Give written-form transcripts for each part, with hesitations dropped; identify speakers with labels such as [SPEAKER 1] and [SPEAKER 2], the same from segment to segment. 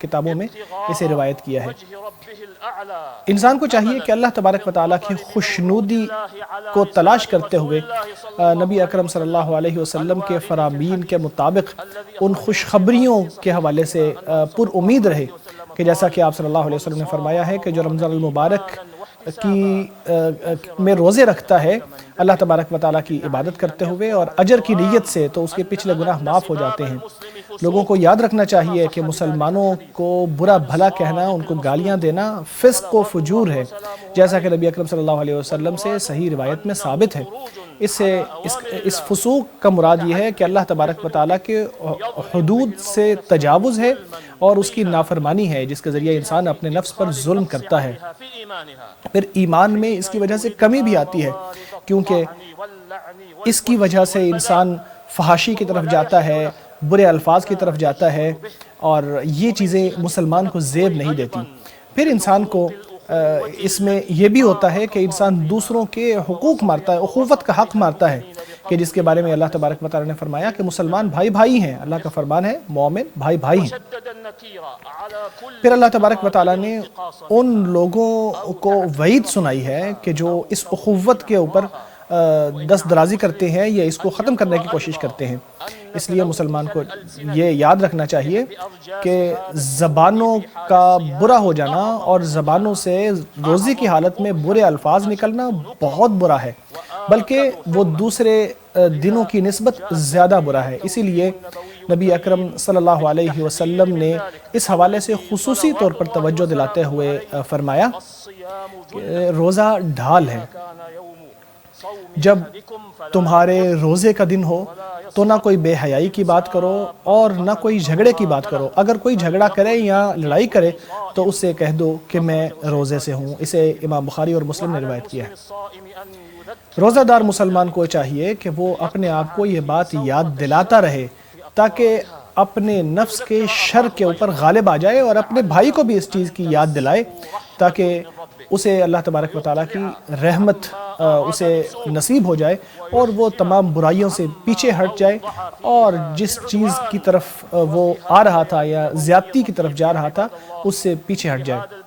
[SPEAKER 1] کتابوں میں اسے روایت کیا ہے۔ انسان کو چاہیے کہ اللہ تبارک و تعالیٰ کی خوشنودی کو تلاش کرتے ہوئے نبی اکرم صلی اللہ علیہ وسلم کے فرامین کے مطابق ان خوشخبریوں کے حوالے سے پر امید رہے کہ جیسا کہ آپ صلی اللہ علیہ وسلم نے فرمایا ہے کہ جو رمضان المبارک میں روزے رکھتا ہے اللہ تبارک و تعالیٰ کی عبادت کرتے ہوئے اور اجر کی نیت سے، تو اس کے پچھلے گناہ معاف ہو جاتے ہیں۔ لوگوں کو یاد رکھنا چاہیے کہ مسلمانوں کو برا بھلا کہنا، ان کو گالیاں دینا فسق و فجور ہے، جیسا کہ نبی اکرم صلی اللہ علیہ وسلم سے صحیح روایت میں ثابت ہے۔ اس فسوق کا مراد یہ ہے کہ اللہ تبارک و تعالیٰ کے حدود سے تجاوز ہے اور اس کی نافرمانی ہے، جس کے ذریعے انسان اپنے نفس پر ظلم کرتا ہے۔ پھر ایمان میں اس کی وجہ سے کمی بھی آتی ہے، کیونکہ اس کی وجہ سے انسان فحاشی کی طرف جاتا ہے، برے الفاظ کی طرف جاتا ہے، اور یہ چیزیں مسلمان کو زیب نہیں دیتی۔ پھر انسان کو اس میں یہ بھی ہوتا ہے کہ انسان دوسروں کے حقوق مارتا ہے، اخوت کا حق مارتا ہے، کہ جس کے بارے میں اللہ تبارک و تعالیٰ نے فرمایا کہ مسلمان بھائی بھائی ہیں، اللہ کا فرمان ہے مومن بھائی بھائی ہیں۔ پھر اللہ تبارک و تعالیٰ نے ان لوگوں کو وعید سنائی ہے کہ جو اس اخوت کے اوپر دست درازی کرتے ہیں یا اس کو ختم کرنے کی کوشش کرتے ہیں۔ اس لیے مسلمان کو یہ یاد رکھنا چاہیے کہ زبانوں کا برا ہو جانا اور زبانوں سے روزی کی حالت میں برے الفاظ نکلنا بہت برا ہے، بلکہ وہ دوسرے دنوں کی نسبت زیادہ برا ہے۔ اسی لیے نبی اکرم صلی اللہ علیہ وسلم نے اس حوالے سے خصوصی طور پر توجہ دلاتے ہوئے فرمایا کہ روزہ ڈھال ہے، جب تمہارے روزے کا دن ہو تو نہ کوئی بے حیائی کی بات کرو اور نہ کوئی جھگڑے کی بات کرو۔ اگر کوئی جھگڑا کرے یا لڑائی کرے تو اس سے کہہ دو کہ میں روزے سے ہوں۔ اسے امام بخاری اور مسلم نے روایت کیا ہے۔ روزہ دار مسلمان کو چاہیے کہ وہ اپنے آپ کو یہ بات یاد دلاتا رہے تاکہ اپنے نفس کے شر کے اوپر غالب آ جائے، اور اپنے بھائی کو بھی اس چیز کی یاد دلائے تاکہ اسے اللہ تبارک و تعالیٰ کی رحمت اسے نصیب ہو جائے اور وہ تمام برائیوں سے پیچھے ہٹ جائے، اور جس چیز کی طرف وہ آ رہا تھا یا زیادتی کی طرف جا رہا تھا اس سے پیچھے ہٹ جائے۔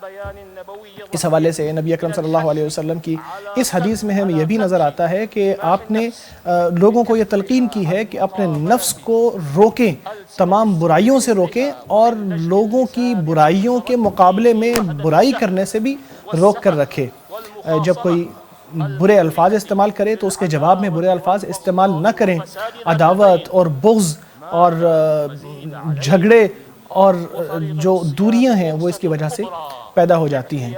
[SPEAKER 1] اس حوالے سے نبی اکرم صلی اللہ علیہ وسلم کی اس حدیث میں ہمیں یہ بھی نظر آتا ہے کہ آپ نے لوگوں کو یہ تلقین کی ہے کہ اپنے نفس کو روکیں، تمام برائیوں سے روکیں، اور لوگوں کی برائیوں کے مقابلے میں برائی کرنے سے بھی روک کر رکھے۔ جب کوئی برے الفاظ استعمال کرے تو اس کے جواب میں برے الفاظ استعمال نہ کریں۔ عداوت اور بغض اور جھگڑے اور جو دوریاں ہیں وہ اس کی وجہ سے پیدا ہو جاتی ہیں۔